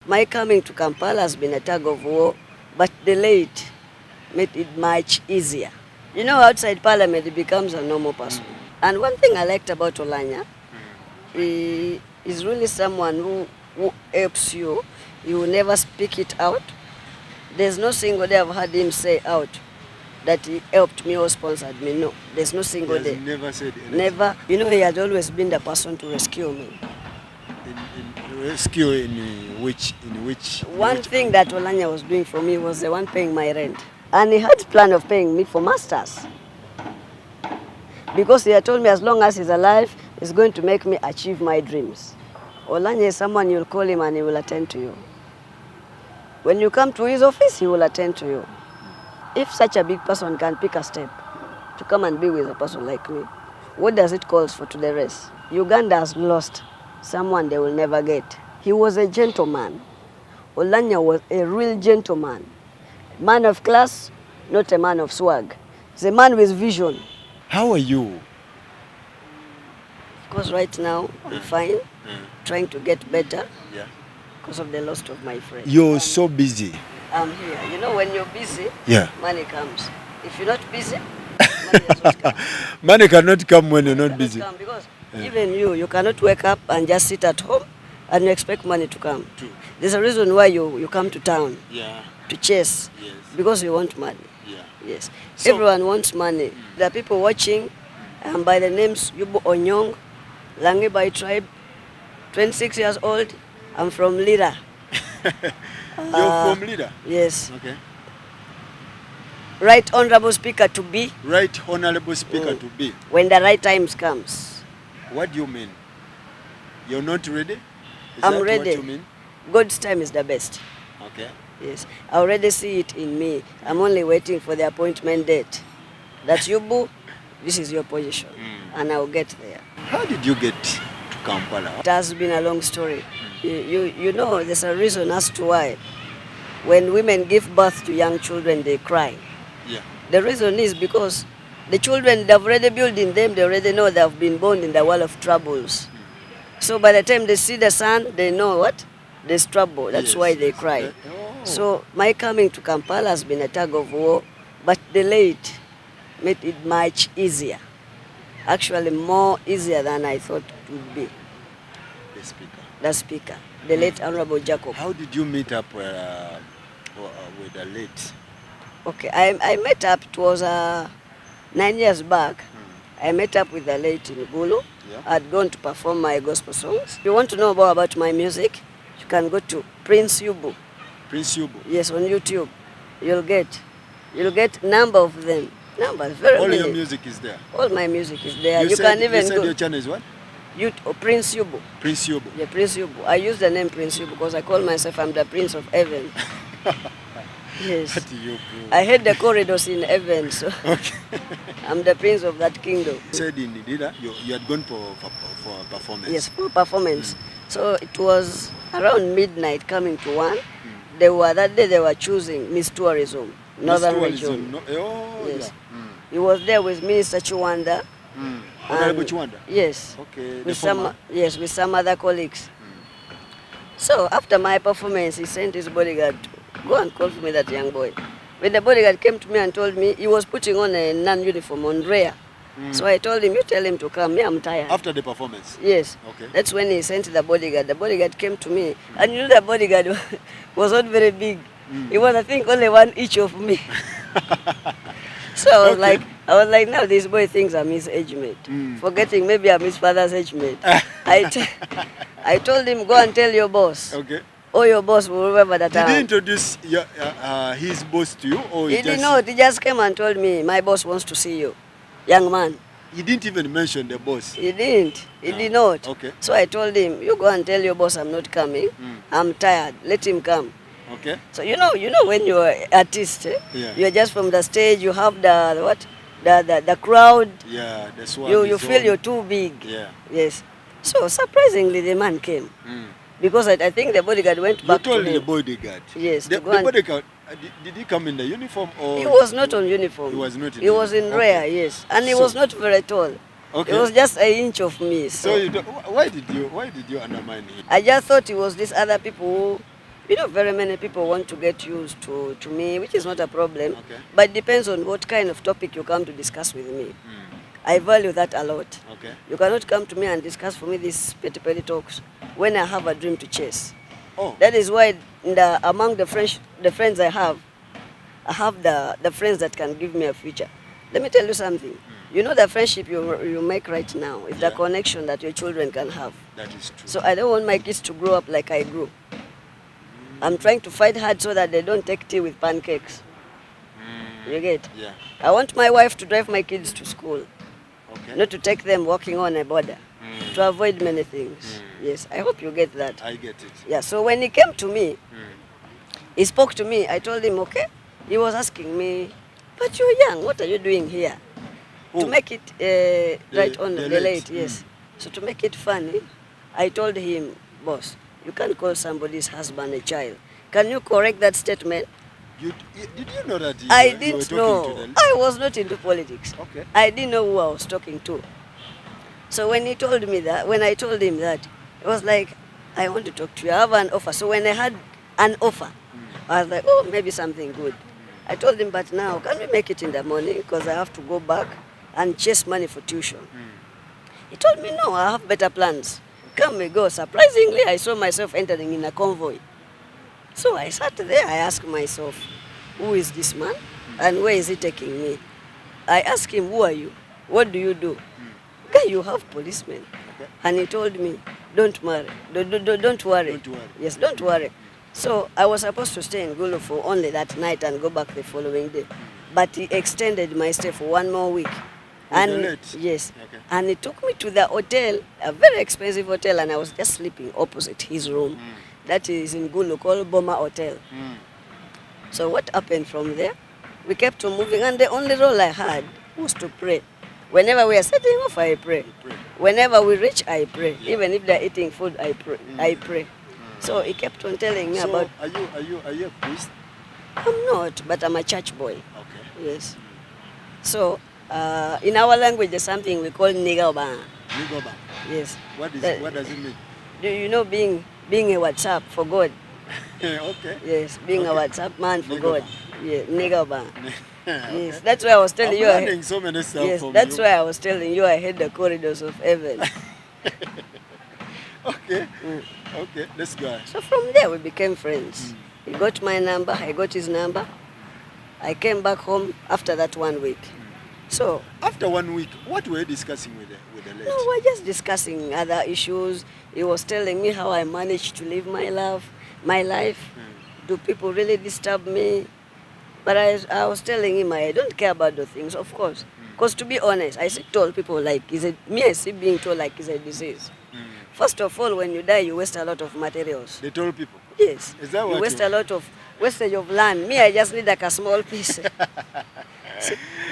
my coming to Kampala has been a tug of war, but the late made it much easier. You know, outside Parliament, he becomes a normal person. And one thing I liked about Oulanyah, he is really someone who helps you. He will never speak it out. There's no single day I've had him say out that he helped me or sponsored me. No, there's no single day. Never said anything. Never. You know, he has always been the person to rescue me. In rescue in which? One thing that Oulanyah was doing for me was the one paying my rent. And he had plan of paying me for masters. Because he had told me as long as he's alive, he's going to make me achieve my dreams. Oulanyah is someone you'll call him and he will attend to you. When you come to his office, he will attend to you. If such a big person can pick a step to come and be with a person like me, what does it call for to the rest? Uganda has lost someone they will never get. He was a gentleman. Oulanyah was a real gentleman. Man of class, not a man of swag. He's a man with vision. How are you? Of course, right now, I'm fine, trying to get better because of the loss of my friend. You're so busy. I'm here. You know, when you're busy, money comes. If you're not busy, money does not come. Money cannot come when you're not busy. Come because even you cannot wake up and just sit at home and you expect money to come. True. There's a reason why you come to town to chase, Yes. because you want money. Yeah. Yes. So, everyone wants money. There are people watching by the names Yubu Onyong, Langi by tribe, 26 years old. I'm from Lira. You're from Lira? Yes. Okay. Right Honorable Speaker to be. Right Honorable Speaker to be. When the right times comes. What do you mean? You're not ready? I'm ready. What you mean? God's time is the best. Okay. Yes. I already see it in me. I'm only waiting for the appointment date. That's Yubu, this is your position. And I'll get there. How did you get to Kampala? It has been a long story. You know, there's a reason as to why. When women give birth to young children, they cry. Yeah. The reason is because the children, they've already built in them, they already know they've been born in the world of troubles. So by the time they see the sun, they know what? There's trouble. That's why they cry. So my coming to Kampala has been a tug of war, but the late made it much easier. Actually, more easier than I thought it would be. The speaker. The speaker, the late Honorable Jacob. How did you meet up with the late? Okay, I met up, it was 9 years back. I met up with the late in Gulu. Yeah. I'd gone to perform my gospel songs. If you want to know more about my music, you can go to Prince Yubu. Prince Yubu? Yes, on YouTube. You'll get number of them. Numbers, very All many. your music is there? All my music is there. You can even said go. your channel is what? Prince Yubu. Prince Yubu. Yeah, Prince Yubu. I use the name Prince Yubu because I call myself I'm the Prince of Heaven. Yes. I hate the corridors in heaven, so I'm the prince of that kingdom. You said in Lira, you had gone for performance. Yes, for performance. So it was around midnight coming to 1. That day they were choosing Miss Tourism, Northern Region. Yes. He was there with Minister Chiwanda. Honorable Chiwanda? Yes. Okay. With some other colleagues. So after my performance, he sent his bodyguard to go and call for me that young boy. When the bodyguard came to me and told me he was putting on a non-uniform on rare. So I told him, you tell him to come, me I'm tired. After the performance? Yes. Okay. That's when he sent the bodyguard. The bodyguard came to me, and you know the bodyguard was not very big. He was, I think, only 1 each of me. So I was like, now this boy thinks I'm his age mate. Forgetting maybe I'm his father's age mate. I told him, go and tell your boss. Okay. Or your boss will remember that. Did he introduce his boss to you? Or he did not. He just came and told me, my boss wants to see you. Young man. He didn't even mention the boss. He didn't. He did not. Okay. So I told him, you go and tell your boss I'm not coming. I'm tired. Let him come. Okay. So you know when you're an artist, you're just from the stage, you have the crowd. Yeah, the swag. You feel you're too big. Yeah. Yes. So surprisingly the man came. Because I think the bodyguard went back to him. You told the bodyguard? Yes. The bodyguard, did he come in the uniform or? He was not on uniform. He was not in He was in rare, yes. And he was not very tall. Okay. He was just an inch of me. So why did you undermine him? I just thought he was these other people who You know, very many people want to get used to me, which is not a problem. Okay. But it depends on what kind of topic you come to discuss with me. Mm. I value that a lot. Okay. You cannot come to me and discuss for me these petty talks when I have a dream to chase. Oh. That is why among the friends I have the friends that can give me a future. Let me tell you something. You know, the friendship you make right now is the connection that your children can have. That is true. So I don't want my kids to grow up like I grew. I'm trying to fight hard so that they don't take tea with pancakes. You get? Yeah. I want my wife to drive my kids to school, Okay. not to take them walking on a border, to avoid many things. Yes, I hope you get that. I get it. Yeah, so when he came to me, he spoke to me. I told him, okay. He was asking me, but you're young, what are you doing here? To make it right on the late, yes. So to make it funny, I told him, boss, you can't call somebody's husband a child. Can you correct that statement? Did you know that I you were didn't talking know. to them? I was not into politics. Okay. I didn't know who I was talking to. So when he told me that, when I told him that, it was like, I want to talk to you. I have an offer. So when I had an offer, I was like, oh, maybe something good. I told him, but now, can we make it in the morning? Because I have to go back and chase money for tuition. He told me, no, I have better plans. Come we go. Surprisingly, I saw myself entering in a convoy. So I sat there, I asked myself, who is this man and where is he taking me? I asked him, who are you? What do you do? Guy, you have policemen. Okay. And he told me, don't worry. Don't worry. Don't worry. Yes, don't worry. So I was supposed to stay in Gulu for only that night and go back the following day. But he extended my stay for 1 more week. Yes. Okay. And he took me to the hotel, a very expensive hotel, and I was just sleeping opposite his room. That is in Gulu, called Boma Hotel. So what happened from there? We kept on moving, and the only role I had was to pray. Whenever we are setting off, I pray. Whenever we reach, I pray. Yeah. Even if they're eating food, I pray. I pray. So he kept on telling me So about. are you a priest? I'm not, but I'm a church boy. Okay. Yes. So in our language, there's something we call nigaoba. Nigoba. Yes. What does it mean? Do you know being a WhatsApp for God? Okay. Yes, being a WhatsApp man for Nigoba. God. Yeah, nigaoba. Okay. Yes, that's why I was telling I'm you. learning so many stuff Yes, from that's you. why I was telling you I hate the corridors of heaven. Okay. Okay. Let's go. So from there we became friends. He got my number, I got his number. I came back home after that 1 week. So After 1 week, what were you discussing with the lady? no, we're just discussing other issues. He was telling me how I managed to live my life. Do people really disturb me? But I was telling him I don't care about those things, of course. Because to be honest, I see told people like, I see being told like it's a disease. First of all, when you die, you waste a lot of materials. They told people. Yes. Is that you what waste you- a lot of wastage of land. Me, I just need like a small piece.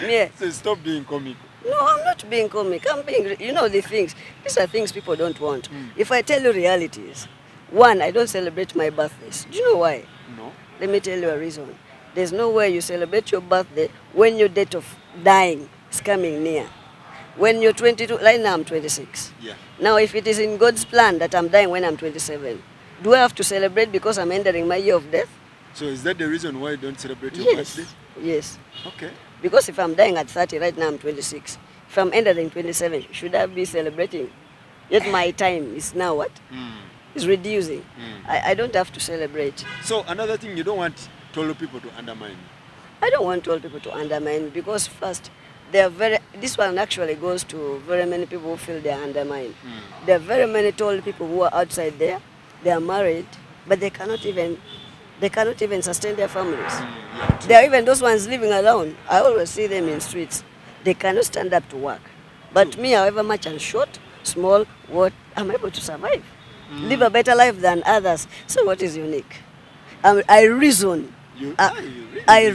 Me, So stop being comical. no, I'm not being comic. I'm being, the things. These are things people don't want. If I tell you realities, one, I don't celebrate my birthdays. Do you know why? No. Let me tell you a reason. There's no way you celebrate your birthday when your date of dying is coming near. When you're 22, right now I'm 26. Yeah. Now, if it is in God's plan that I'm dying when I'm 27, do I have to celebrate because I'm entering my year of death? So is that the reason why you don't celebrate your Yes. birthday? Yes. Okay. Because if I'm dying at 30, right now I'm 26. If I'm entering 27, should I be celebrating? Yet my time is now what? Is reducing. I don't have to celebrate. So another thing, you don't want Tolo people to undermine you. I don't want all people to undermine me because first, this one actually goes to very many people who feel they are undermined. There are very many tall people who are outside there. They are married, but they cannot even sustain their families. There are even those ones living alone. I always see them in streets. They cannot stand up to work. But me, however much I'm short, small, what, I'm able to survive. Live a better life than others. So what is unique? I reason. You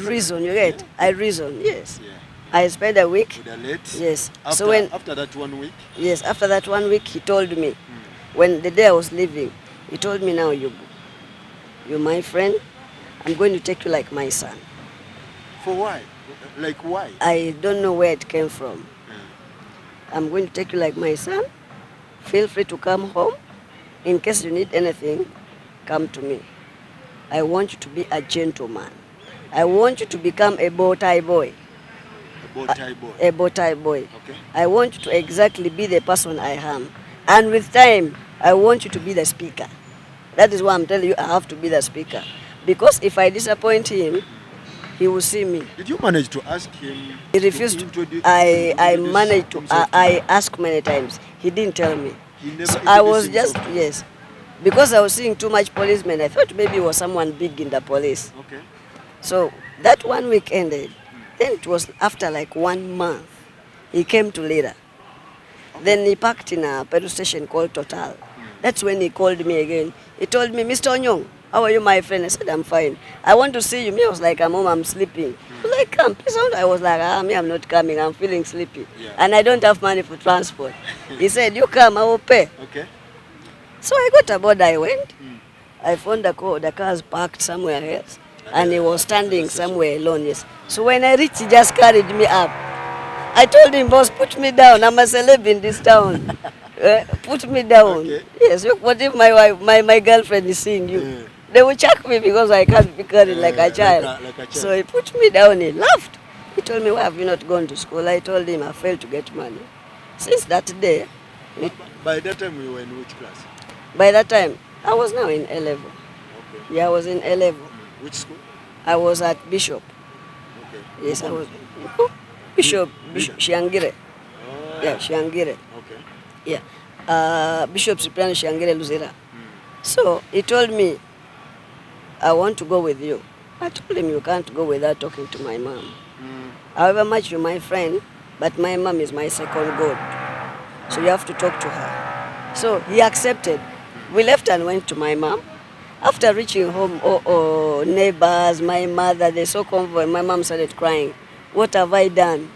reason, you get? I reason, yes. Yeah. I spent a week. With a late. Yes. After, after that 1 week. Yes, after that 1 week, he told me, when the day I was leaving, he told me, now you're my friend. I'm going to take you like my son. For why? Like why? I don't know where it came from. I'm going to take you like my son. Feel free to come home. In case you need anything, come to me. I want you to be a gentleman. I want you to become a bow tie boy. A bow tie boy. A bow tie boy. Okay. I want you to exactly be the person I am. And with time, I want you to be the speaker. That is why I'm telling you I have to be the speaker. Because if I disappoint him, he will see me. Did you manage to ask him? He refused to. Introduce I managed to. himself to I asked many times. He didn't tell me. He never So I was introduced just, himself to you? yes. Because I was seeing too much policemen, I thought maybe it was someone big in the police. Okay. So that 1 week ended. Then it was after like 1 month. He came to Lira. Then he parked in a petrol station called Total. That's when he called me again. He told me, Mr. Onyong, how are you, my friend? I said, I'm fine. I want to see you. Me, I was like, Mom, I'm sleeping. He was like, come, please. I was like, me, I'm not coming. I'm feeling sleepy. Yeah. And I don't have money for transport. He said, you come, I will pay. Okay. So I got aboard, I went. I found the cars parked somewhere else. And he was standing somewhere alone, yes. So when I reached, he just carried me up. I told him, boss, put me down. I'm a celeb in this town. Put me down. Okay. Yes, look, what if my wife, my girlfriend is seeing you? Yeah. They will check me because I can't be carried like a child. Like a child. So he put me down, he laughed. He told me, why have you not gone to school? I told him I failed to get money. Since that day, By that time, we were in which class? by that time, I was now in A-level. Okay. Yeah, I was in A-level. Which school? I was at Bishop. Okay. Yes, I was. Bishop Shiangire. Oh. Yeah, Shiangire. Okay. Yeah. Bishop Cyprian Shiangire Luzera. So he told me, I want to go with you. I told him, you can't go without talking to my mom. However much you're my friend, but my mom is my second God. So you have to talk to her. So he accepted. We left and went to my mom. After reaching home, neighbors, my mother, they saw convoy. My mom started crying. What have I done?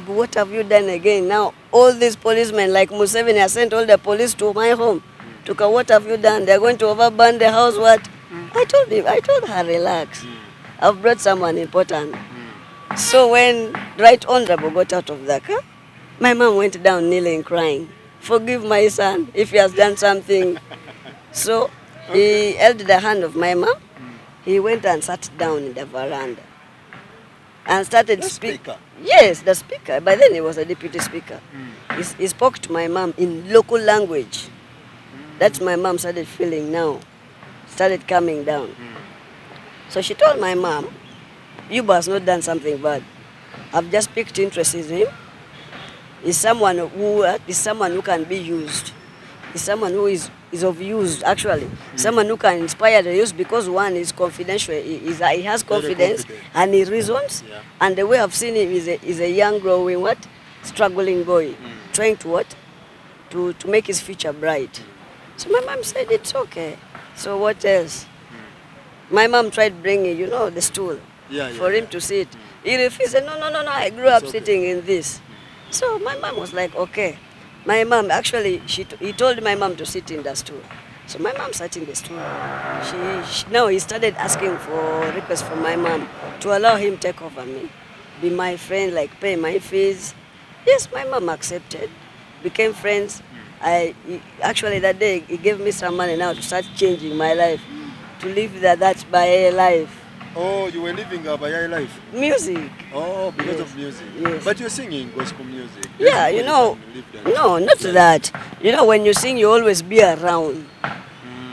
What have you done again? Now all these policemen like Museveni has sent all the police to my home. Tuka, what have you done? They're going to overburn the house, what? I told her, relax. I've brought someone important. So when Right Honorable got out of the car, my mom went down kneeling, crying. Forgive my son if he has done something. So he held the hand of my mom. He went and sat down in the veranda and started speaking. Yes, the speaker. By then he was a deputy speaker. He spoke to my mom in local language. That's my mom started feeling now. Started coming down. So she told my mom, you has not done something bad. I've just picked interest in him. He's someone who can be used. He's someone who is of use, actually. Someone who can inspire the youth because one is confidential. He has confidence and he reasons. Yeah. And the way I've seen him is a young, growing, struggling boy, trying to to make his future bright. So my mom said, it's okay. So what else? My mom tried bringing, the stool for him to sit. He refused. Said, no, I grew up sitting in this. So my mom was like, okay. My mom, actually, he told my mom to sit in the stool. So my mom sat in the stool. Now he started asking for requests from my mom to allow him take over me, be my friend, like pay my fees. Yes, my mom accepted, became friends. Actually that day he gave me some money now to start changing my life, to live that Baye life. Oh, you were living a Baye life? Music. Oh, because of music. Yes. But you're singing gospel music. Yeah, no, not that. When you sing, you always be around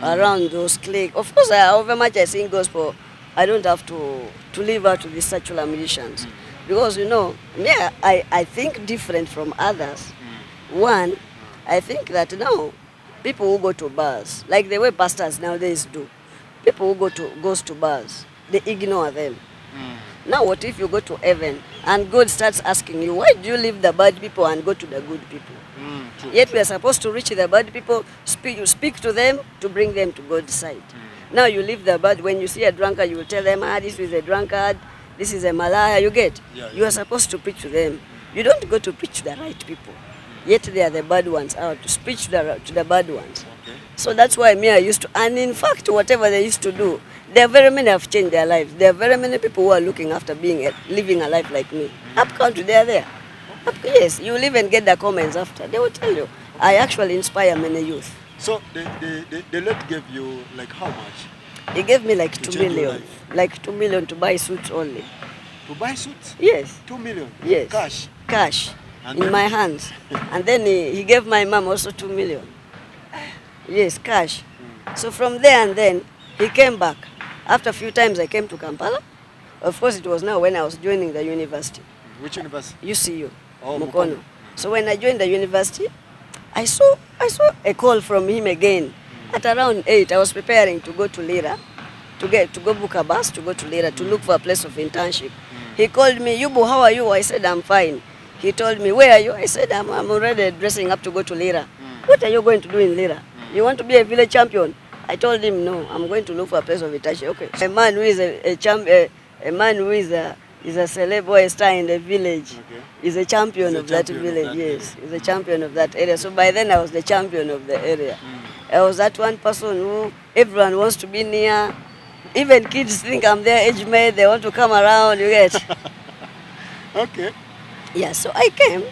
those cliques. Of course, however much I sing gospel, I don't have to live out to the secular musicians. Because, me, I think different from others. One, I think that now, people who go to bars, like the way pastors nowadays do, people who goes to bars, they ignore them. Now what if you go to heaven and God starts asking you, why do you leave the bad people and go to the good people? Yet we are supposed to reach the bad people, speak to them to bring them to God's side. Now you leave the bad. When you see a drunkard, you will tell them, this is a drunkard, this is a malaya, you get? You are supposed to preach to them. You don't go to preach to the right people. Yet they are the bad ones out, to speak to the bad ones. Okay. So that's why me, I used to, and in fact, whatever they used to do, there are very many have changed their lives. There are very many people who are looking after living a life like me. Up country, they are there. Yes, you will even get the comments after. They will tell you. I actually inspire many youth. So the late gave you like how much? He gave me like To 2 change your million. life. Like 2 million to buy suits only. To buy suits? Yes. 2 million? Yes. Cash? Cash. And In then? my hands. And then he gave my mom also 2 million. Yes, cash. So from there and then, he came back. After a few times I came to Kampala. Of course, it was now when I was joining the university. Which university? UCU, Oh, Mukono. Mukono. So when I joined the university, I saw a call from him again. At around 8, I was preparing to go to Lira, to go book a bus to go to Lira to look for a place of internship. He called me, Yubu, how are you? I said, I'm fine. He told me, where are you? I said, I'm already dressing up to go to Lira. What are you going to do in Lira? You want to be a village champion? I told him, no, I'm going to look for a place of internship. Okay. A man who is a man who is a celeb or a star in the village. Okay. Is a champion He's a of that champion of village, that yes. area. He's a champion of that area. So by then I was the champion of the area. I was that one person who everyone wants to be near. Even kids think I'm their age mate, they want to come around, you get. Okay. Yeah, so I came.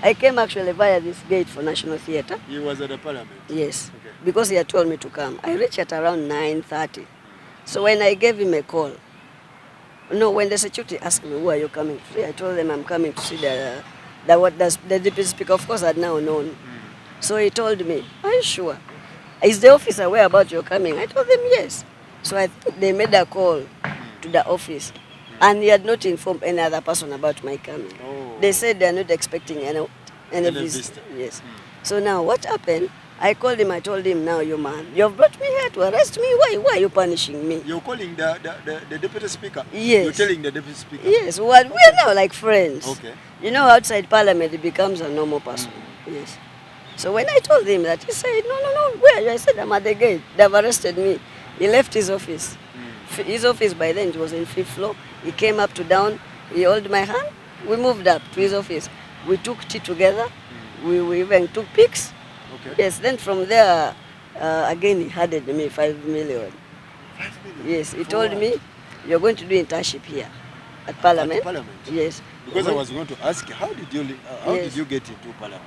I came actually via this gate for National Theatre. He was at the parliament? Yes, Okay. because he had told me to come. I reached at around 9:30. So when I gave him a call, no, when the security asked me, who are you coming to see? I told them I'm coming to see the deputy speaker, of course, had now known. So he told me, are you sure? Is the office aware about your coming? I told them yes. So I think they made a call to the office. And he had not informed any other person about my coming. Oh. They said they are not expecting any visitor. visitor. Yes. So now what happened? I called him, I told him, now you man, you have brought me here to arrest me. Why are you punishing me? You're calling the deputy speaker? Yes. You're telling the deputy speaker? Yes, well, we are now like friends. Okay. You know, outside parliament, he becomes a normal person. Yes. So when I told him that, he said, no, where are you? I said, I'm at the gate. They've arrested me. He left his office. His office by then, it was in 5th floor. He came up to down. He held my hand. We moved up to his office. We took tea together. We even took pics. Okay. Yes, then from there, again, he handed me 5 million. 5 million? Yes, he For told what? me, you're going to do internship here at parliament. At parliament? Yes. Because I was going to ask you, how did you get into parliament?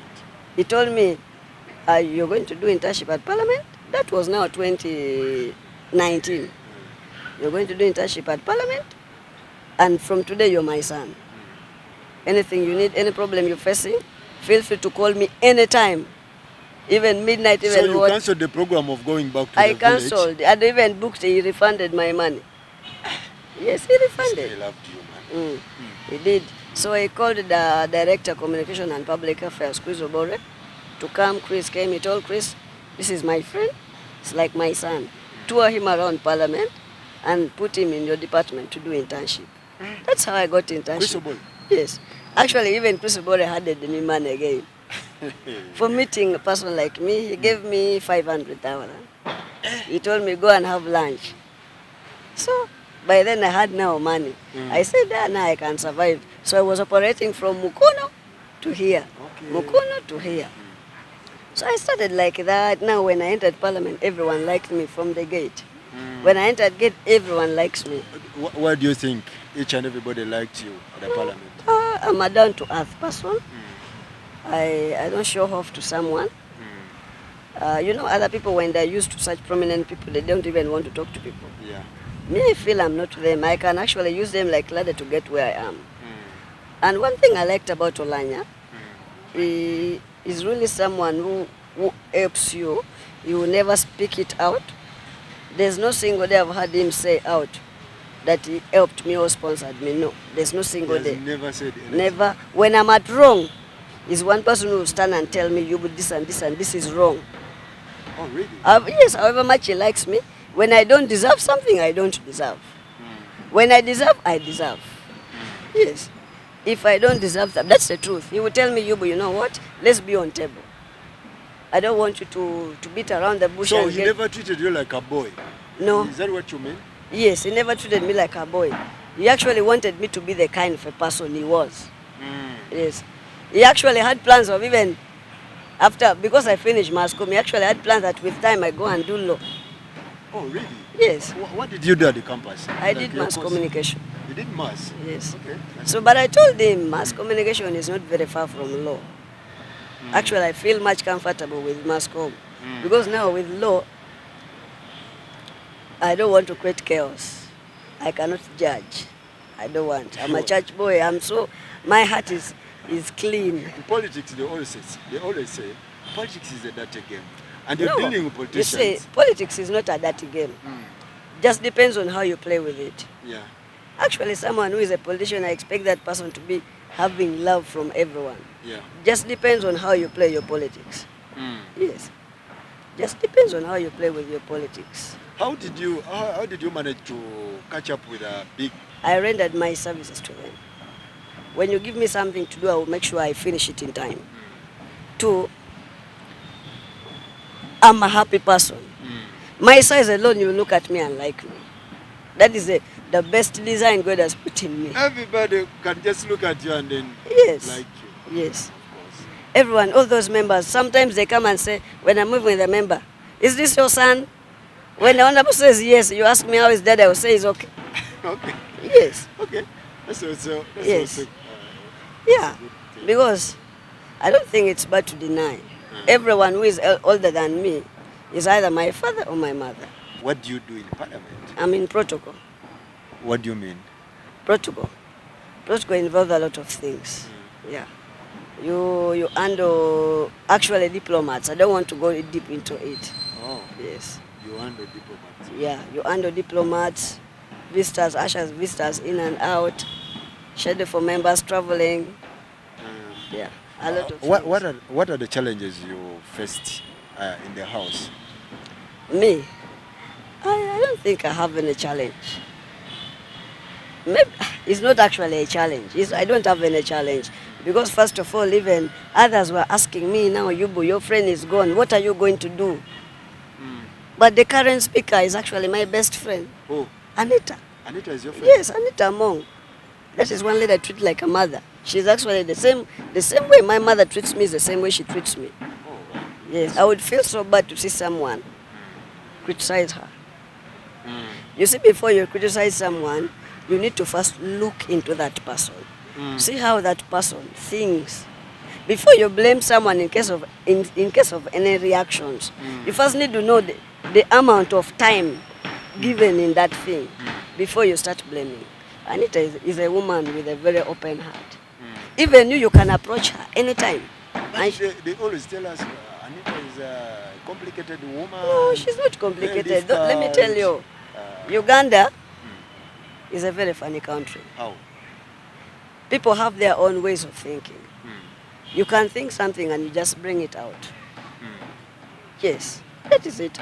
He told me, you're going to do internship at parliament. That was now 2019. You're going to do internship at parliament. And from today, you're my son. Anything you need, any problem you're facing, feel free to call me anytime. Even midnight, even So you what. cancelled the program of going back to I the village? cancelled. And even booked, he refunded my money. Yes, he This refunded. guy loved you, man. He did. So I called the director, communication and public affairs, Chris Obore, to come. Chris came. He told Chris, this is my friend. It's like my son. Tour him around parliament and put him in your department to do internship. That's how I got internship. Chris Obore? Yes. Actually, even Chris Obore handed me money again. For meeting a person like me, he gave me 500,000. He told me, go and have lunch. So, by then I had now money. I said, now I can survive. So I was operating from Mukono to here. Okay. Mukono to here. So I started like that. Now when I entered parliament, everyone liked me from the gate. When I entered gate, everyone likes me. Why do you think each and everybody liked you at the parliament? I'm a down-to-earth person. I don't show off to someone. You know, other people, when they're used to such prominent people, they don't even want to talk to people. Yeah. Me, I feel I'm not them. I can actually use them like ladder to get where I am. And one thing I liked about Oulanyah, he is really someone who helps you. He will never speak it out. There's no single day I've heard him say out that he helped me or sponsored me. No, there's no single He has day. never said anything. Never. When I'm at wrong, he's one person who will stand and tell me, you do this and this and this is wrong. Oh, really? Yes, however much he likes me. When I don't deserve something, I don't deserve. When I deserve, I deserve. Yes. If I don't deserve that, that's the truth. He will tell me, Yubu, you know what? Let's be on table. I don't want you to beat around the bush. So and he never treated you like a boy? No. Is that what you mean? Yes, he never treated me like a boy. He actually wanted me to be the kind of a person he was. Yes. He actually had plans of even after, because I finished mass comm, he actually had plans that with time I go and do law. Oh, really? Yes. What did you do at the campus? I did mass communication. You did mass? Yes. Okay. So, but I told him mass communication is not very far from law. Actually, I feel much comfortable with mass comm. Because now with law, I don't want to create chaos. I cannot judge. I don't want. I'm a Sure. church boy. My heart is clean. In politics, they always say politics is a dirty game. And you're No, dealing with you see, politicians. politics is not a dirty game. Just depends on how you play with it. Yeah. Actually, someone who is a politician, I expect that person to be having love from everyone. Yeah. Just depends on how you play your politics. Yes. Just depends on how you play with your politics. How did you manage to catch up with a big? I rendered my services to them. When you give me something to do, I will make sure I finish it in time. Two, I'm a happy person. My size alone, you look at me and like me. That is the best design God has put in me. Everybody can just look at you and then Yes. like you. Yes. Everyone, all those members, sometimes they come and say, when I'm moving with a member, is this your son? When the honorable says yes, you ask me how is that, I will say it's okay. Okay. Yes. Okay. That's also. Yes. Also, Yeah. Because I don't think it's bad to deny. Everyone who is older than me is either my father or my mother. what do you do in parliament? I'm in protocol. What do you mean? Protocol. Protocol involves a lot of things. Yeah. You handle actually diplomats. I don't want to go deep into it. Oh. Yes. You handle diplomats. Yeah. You handle diplomats, visitors, ushers, visitors in and out, schedule for members traveling. Yeah. A lot of things. What are the challenges you faced in the house? Me? I don't think I have any challenge. Maybe it's not actually a challenge. I don't have any challenge. Because first of all, even others were asking me, now, Yubu, your friend is gone. What are you going to do? But the current speaker is actually my best friend. Oh, Anita. Anita is your friend? Yes, Anita Mong. That is one lady I treat like a mother. She's actually the same way my mother treats me is the same way she treats me. Oh, wow. Yes, I would feel so bad to see someone criticize her. You see, before you criticize someone, you need to first look into that person. See how that person thinks. Before you blame someone in case of any reactions, you first need to know the amount of time given in that thing before you start blaming. Anita is a woman with a very open heart. Even you can approach her anytime. But they always tell us Anita is a complicated woman. No, she's not complicated. Very Let me tell you, Uganda is a very funny country. How? People have their own ways of thinking. You can think something and you just bring it out. Yes, that is it.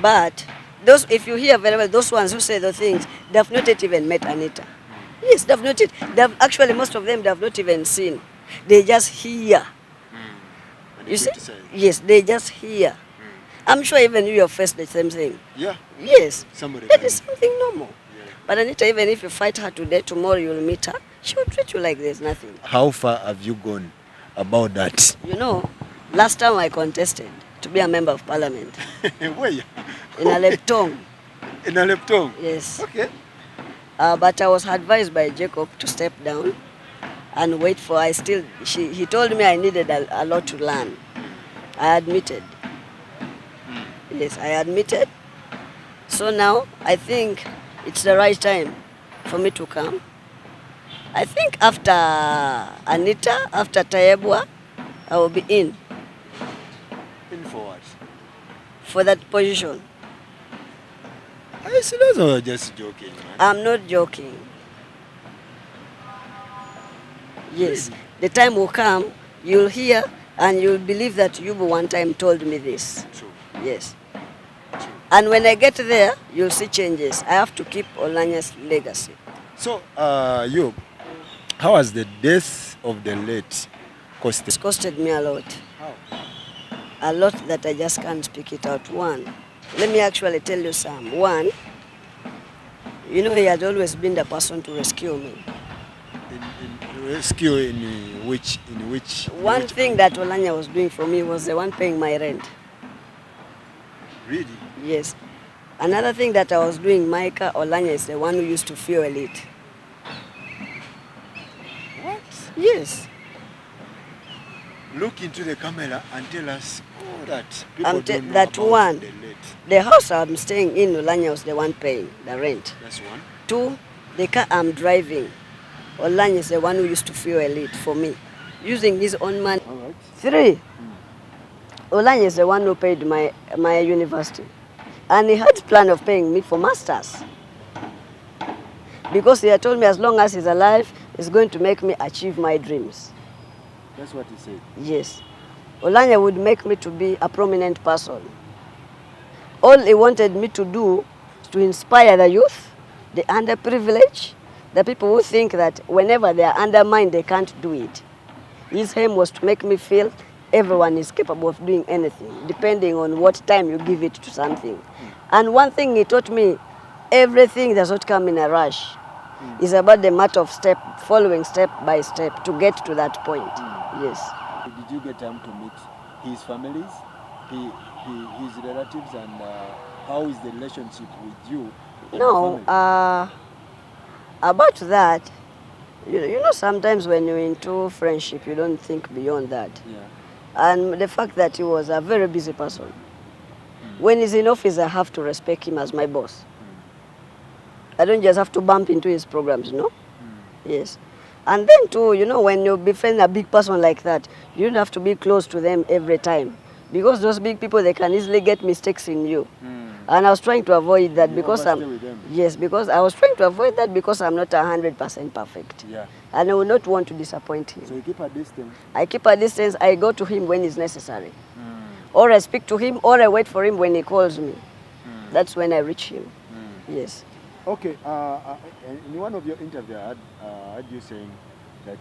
But if you hear very well, those ones who say those things, they have not yet even met Anita. Yes, they have not yet. Actually, most of them, they have not even seen. They just hear. You see? Yes, they just hear. I'm sure even you have faced the same thing. Yeah. Yes. Somebody That can- is something normal. Yeah. But Anita, even if you fight her today, tomorrow you'll meet her, she will treat you like there's nothing. How far have you gone about that? You know, last time I contested to be a member of parliament Where? in Aleptong. In Aleptong? Yes. Okay. But I was advised by Jacob to step down and wait for. He told me I needed a lot to learn. I admitted. Yes, I admitted. So now I think it's the right time for me to come. I think after Anita, after Tayebwa, I will be in In forward. for that position. I see those are just joking, man. I'm not joking. Yes, the time will come, you'll hear and you'll believe that Yubu one time told me this. True. Yes. And when I get there, you'll see changes. I have to keep Oulanyah's legacy. So, you, how has the death of the late costed? It's costed me a lot. How? A lot that I just can't speak it out. One, let me actually tell you some. One, you know, he had always been the person to rescue me. In rescue in which One thing that Oulanyah was doing for me was the one paying my rent. Really? Yes. Another thing that I was doing, Micah Oulanyah is the one who used to fuel it. What? Yes. look into the camera and tell us all that people don't know that about one, the late. the house I'm staying in Oulanyah was the one paying the rent. That's one. 2, the car I'm driving, Oulanyah is the one who used to fuel it for me, using his own money. All right. 3, Oulanyah is the one who paid my university. And he had plan of paying me for masters. Because he had told me as long as he's alive, he's going to make me achieve my dreams. That's what he said. Yes. Oulanyah would make me to be a prominent person. All he wanted me to do is to inspire the youth, the underprivileged, the people who think that whenever they are undermined, they can't do it. His aim was to make me feel everyone is capable of doing anything, depending on what time you give it to something. And one thing he taught me, everything does not come in a rush. It's about the matter of following step by step to get to that point. Yes. Did you get time to meet his families, his relatives, and how is the relationship with you? No, about that, you know, sometimes when you're into friendship, you don't think beyond that. Yeah. And the fact that he was a very busy person. When he's in office, I have to respect him as my boss. I don't just have to bump into his programs, no? Yes. And then too, you know, when you befriend a big person like that, you don't have to be close to them every time. Because those big people, they can easily get mistakes in you. And I was trying to avoid that because because I was trying to avoid that because I'm not 100% perfect. Yeah. And I would not want to disappoint him. So you keep a distance? I keep a distance. I go to him when it's necessary. Or I speak to him, or I wait for him when he calls me. That's when I reach him. Yes. Okay. In one of your interviews, I heard you saying that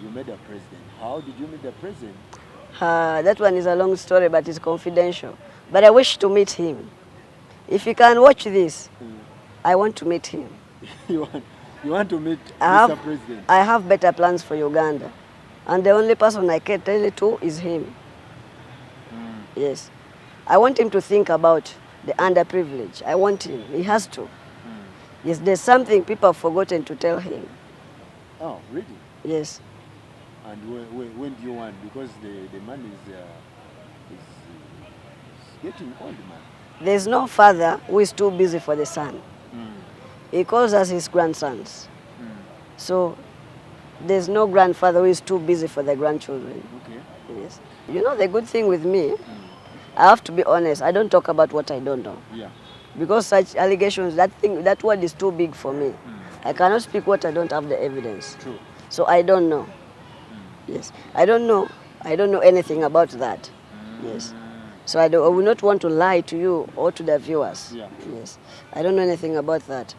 you met a president. How did you meet the president? That one is a long story, but it's confidential. But I wish to meet him. If you can watch this, I want to meet him. You want to meet Mr. President? I have better plans for Uganda. And the only person I can tell it to is him. Yes. I want him to think about the underprivileged. I want him. He has to. Yes, there's something people have forgotten to tell him. Oh, really? Yes. And when do you want? Because the man is getting old, man. There's no father who is too busy for the son. He calls us his grandsons. So there's no grandfather who is too busy for the grandchildren. Okay. Yes. You know, the good thing with me, I have to be honest. I don't talk about what I don't know. Yeah. Because such allegations, that word is too big for me. I cannot speak what I don't have the evidence. True. So I don't know. Yes. I don't know. I don't know anything about that. Yes. So I will not want to lie to you or to the viewers. Yeah. Yes. I don't know anything about that.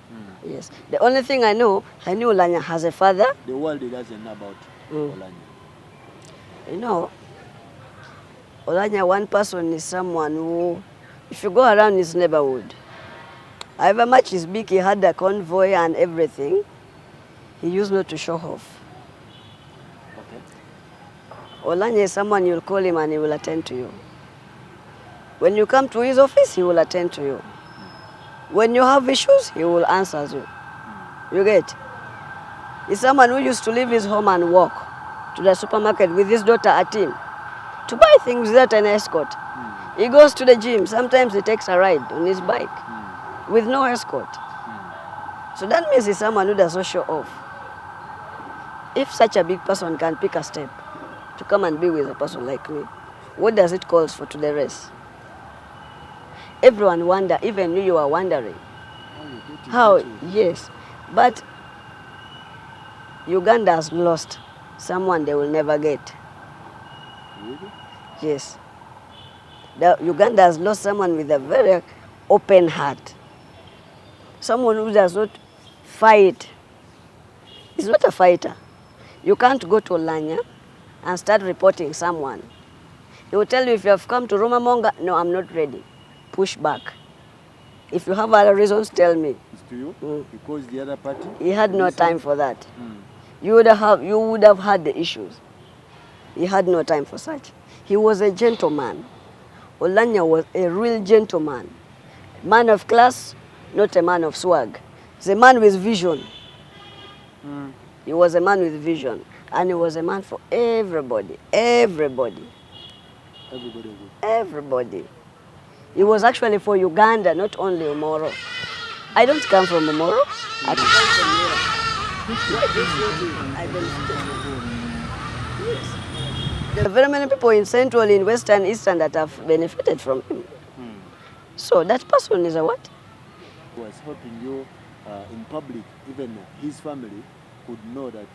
Yes. The only thing I knew Oulanyah has a father. The world doesn't know about Oulanyah. You know, Oulanyah, one person is someone who, if you go around his neighborhood, however much is big, he had a convoy and everything, he used not to show off. Okay. Oulanyah is someone you'll call him and he will attend to you. When you come to his office, he will attend to you. When you have issues, he will answer you. You get? He's someone who used to leave his home and walk to the supermarket with his daughter at him to buy things without an escort. He goes to the gym. Sometimes he takes a ride on his bike with no escort. So that means he's someone who does not show off. If such a big person can pick a step to come and be with a person like me, what does it call for to the rest? Everyone wonder, even you are wondering. How? Yes. But Uganda has lost someone they will never get. Really? Yes. Uganda has lost someone with a very open heart. Someone who does not fight. He's not a fighter. You can't go to Oulanyah and start reporting someone. He will tell you, if you have come to Rumamonga, no, I'm not ready. Push back. If you have other reasons, tell me. It's to you? Because the other party? He had no time for that. You would have had the issues. He had no time for such. He was a gentleman. Oulanyah was a real gentleman. Man of class, not a man of swag. He's a man with vision. He was a man with vision. And he was a man for everybody, everybody, Everybody good. everybody. He was actually for Uganda, not only Omoro. I don't come from Omoro. I come from Europe. I benefited from him. Yes. There are very many people in Central, in Western, Eastern that have benefited from him. So that person is a what? He was helping you in public, even his family could know that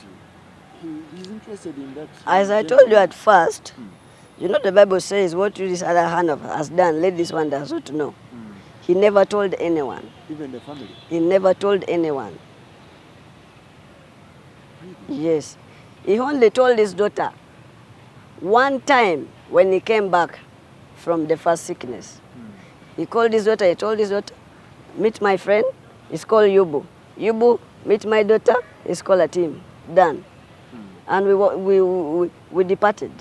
he's interested in that. As I told you at first, you know the Bible says, what this other hand has done, let this one does not know. He never told anyone. Even the family? He never told anyone. Really? Yes. He only told his daughter one time when he came back from the first sickness. He called his daughter, he told his daughter, meet my friend, it's called Yubu. Yubu, meet my daughter, it's called Atim. Done. And we departed.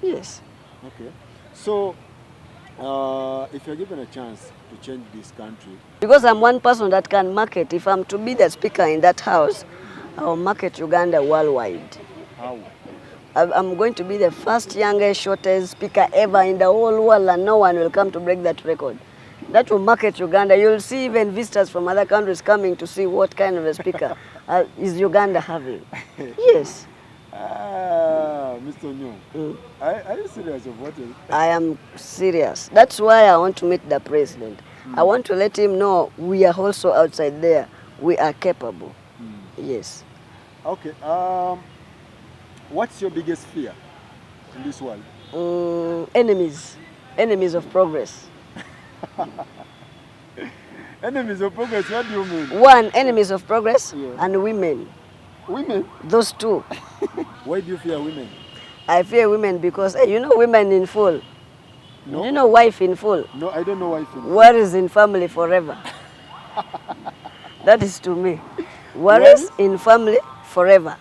Yes. Okay. So, if you're given a chance to change this country... Because I'm one person that can market, if I'm to be the speaker in that house, I'll market Uganda worldwide. How? I'm going to be the first youngest, shortest speaker ever in the whole world, and no one will come to break that record. That will market Uganda. You'll see even visitors from other countries coming to see what kind of a speaker is Uganda having. Yes. Mr. Nyong, are you serious of what you... I am serious. That's why I want to meet the president. I want to let him know we are also outside there. We are capable. Yes. Okay. What's your biggest fear in this world? Enemies. Enemies of progress. Enemies of progress, what do you mean? One, enemies of progress, and women. Women? Those two. Why do you fear women? I fear women because, hey, you know women in full. No. You know wife in full. No, I don't know wife in full. Worries in family forever. That is to me. Worries in family forever.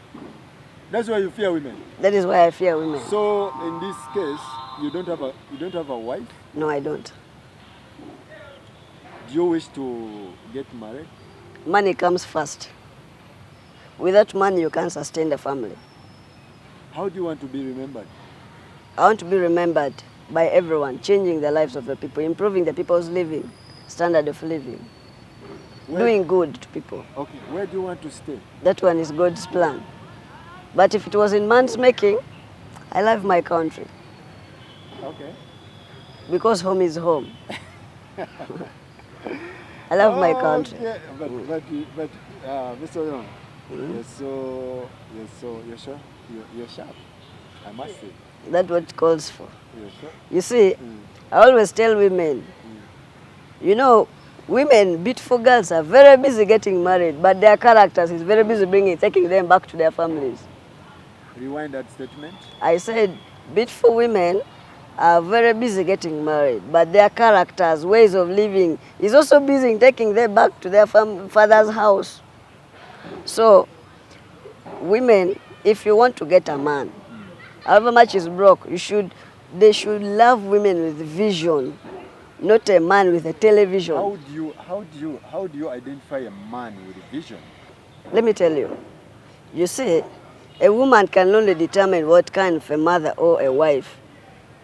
That's why you fear women? That is why I fear women. So, in this case, you don't have a wife? No, I don't. Do you wish to get married? Money comes first. Without money, you can't sustain the family. How do you want to be remembered? I want to be remembered by everyone, changing the lives of the people, improving the people's living, standard of living, doing good to people. Okay, where do you want to stay? That one is God's plan. But if it was in man's making, I love my country. Okay. Because home is home. I love my country. Okay. But Mr. Young, you're sharp, I must say. That's what it calls for. You're sharp. You see, I always tell women, you know, women, beautiful girls are very busy getting married, but their characters is very busy taking them back to their families. Rewind that statement. I said, beautiful women are very busy getting married, but their characters, ways of living, is also busy taking them back to their father's house. So, women, if you want to get a man, however much is broke, they should love women with vision, not a man with a television. How do you identify a man with a vision? Let me tell you. You see, a woman can only determine what kind of a mother or a wife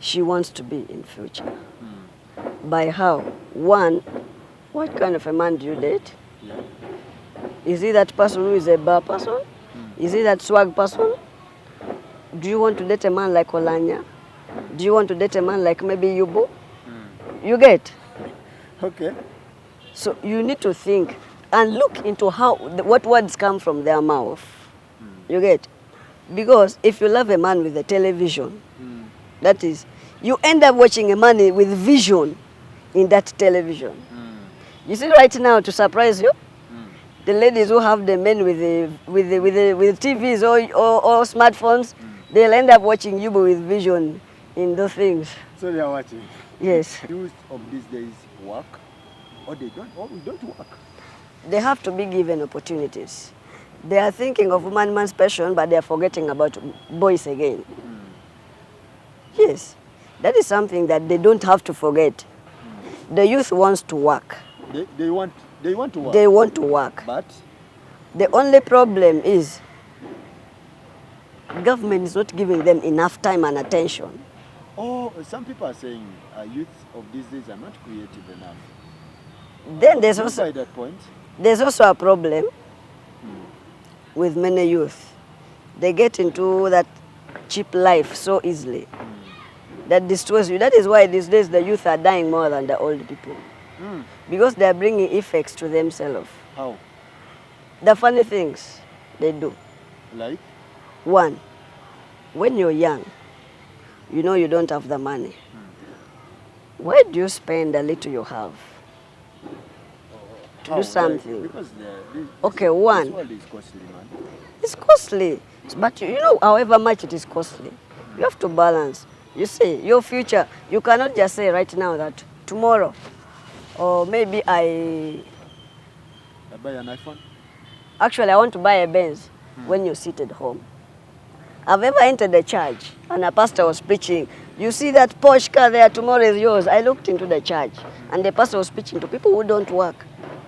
she wants to be in future. By how? One, what kind of a man do you date? Yeah. Is he that person who is a bar person? Is he that swag person? Do you want to date a man like Oulanyah? Do you want to date a man like maybe Yubu? You get? Okay. So you need to think and look into what words come from their mouth. You get? Because if you love a man with a television, that is, you end up watching a man with vision in that television. You see right now, to surprise you, the ladies who have the men with TVs or smartphones, they'll end up watching you with vision in those things. So they are watching. Yes. Youth of these days work, or they don't work. They have to be given opportunities. They are thinking of man's passion, but they are forgetting about boys again. Yes, that is something that they don't have to forget. The youth wants to work. They want to work. They want to work. But the only problem is Government is not giving them enough time and attention. Oh, some people are saying youth of these days are not creative enough. Then there's Do you also buy that point? there's also a problem with many youth. They get into that cheap life so easily that destroys you. That is why these days the youth are dying more than the old people. Because they are bringing effects to themselves. How? The funny things they do. Like? One, when you're young, you know you don't have the money. Why do you spend a little you have to How? do something? Because Okay, this one, world is costly, man. it's costly. But you know, however much it is costly, you have to balance. You see, your future, you cannot just say right now that tomorrow, or maybe I buy an iPhone. actually I want to buy a Benz when you're seated home. I've ever entered a church and a pastor was preaching. You see that Porsche car there, tomorrow is yours. I looked into the church and the pastor was preaching to people who don't work.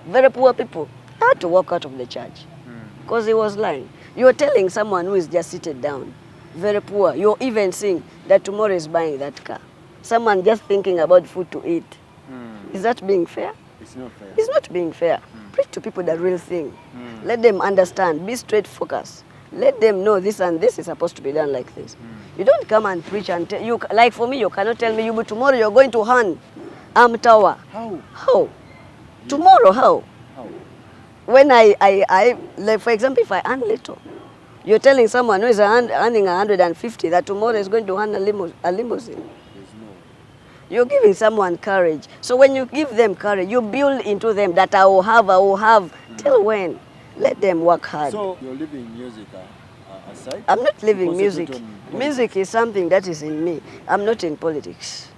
Very poor people. I had to walk out of the church because he was lying. You're telling someone who is just seated down, very poor. You're even saying that tomorrow is buying that car. Someone just thinking about food to eat. Is that being fair? It's not fair. It's not being fair. Preach to people the real thing. Let them understand. Be straight focused. Let them know this and this is supposed to be done like this. You don't come and preach and tell you, like for me, you cannot tell me, but tomorrow you're going to hand Tower. How? How? Tomorrow, how? How? When like for example, if I earn little, you're telling someone who is earning 150 that tomorrow is going to earn a limousine. There's no. You're giving someone courage. So when you give them courage, you build into them that I will have. Till when? Let them work hard. So you're leaving music aside? I'm not leaving music. Concentrate on Music is something that is in me. I'm not in politics.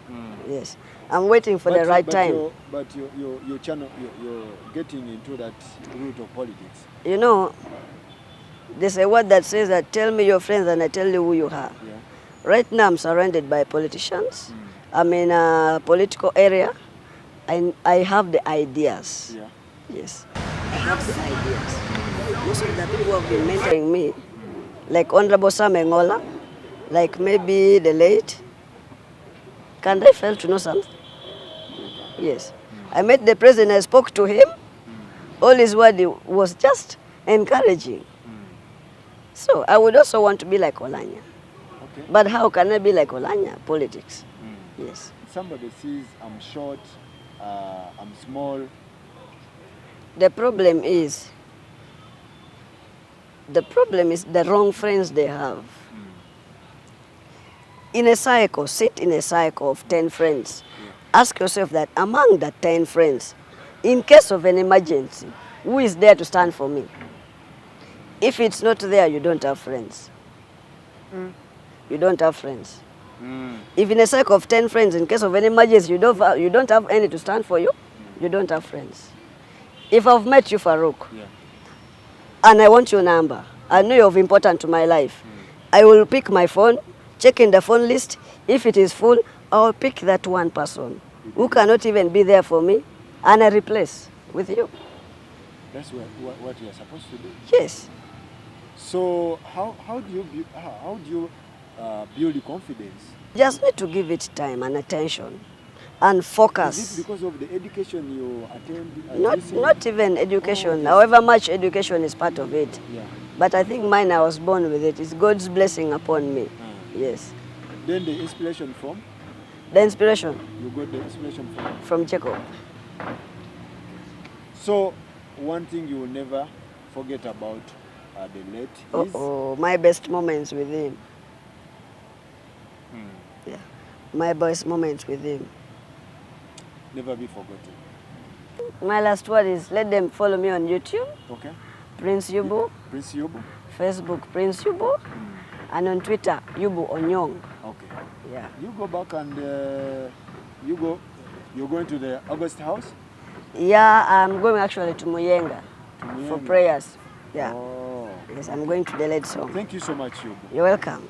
Yes. I'm waiting for the right time. But your channel, you're getting into that route of politics. You know, there's a word that says that tell me your friends and I tell you who you are. Yeah. Right now I'm surrounded by politicians. I'm in a political area. I have the ideas. Yeah. Yes. I have the ideas. Most of the people who have been mentoring me, like Honorable Sam Engola, like maybe the late, can I fail to know something? Yes. I met the president, I spoke to him. All his word was just encouraging. So I would also want to be like Oulanyah. Okay. But how can I be like Oulanyah? Politics. Yes. Somebody sees I'm short, I'm small. The problem is the wrong friends they have. In a cycle, sit in a cycle of 10 friends. Ask yourself that among the 10 friends, in case of an emergency, who is there to stand for me? If it's not there, you don't have friends. You don't have friends. If in a cycle of 10 friends, in case of an emergency, you don't have any to stand for you, you don't have friends. If I've met you, Farouk, and I want your number, I know you're of importance to my life, I will pick my phone, check in the phone list. If it is full, I'll pick that one person who cannot even be there for me, and I replace with you. That's what you're supposed to do. Yes. So how do you build the confidence? Just need to give it time and attention and focus. Is it because of the education you attend? Not even education. However much education is part of it. Yeah. But I think mine, I was born with it. It's God's blessing upon me. Yes. Then the inspiration from? The inspiration? You got the inspiration from? From Jacob. So one thing you will never forget about the late is? My best moments with him. Yeah. My best moments with him. Never be forgotten. My last word is let them follow me on YouTube. Okay. Prince Yubu. Prince Yubu? Facebook, Prince Yubu. And on Twitter, Yubu Onyong. Okay. Yeah. You go back and you're going to the August house? Yeah, I'm going actually to Muyenga for prayers. Yeah. Oh. Yes, I'm going to the lead song. Thank you so much, Yubu. You're welcome.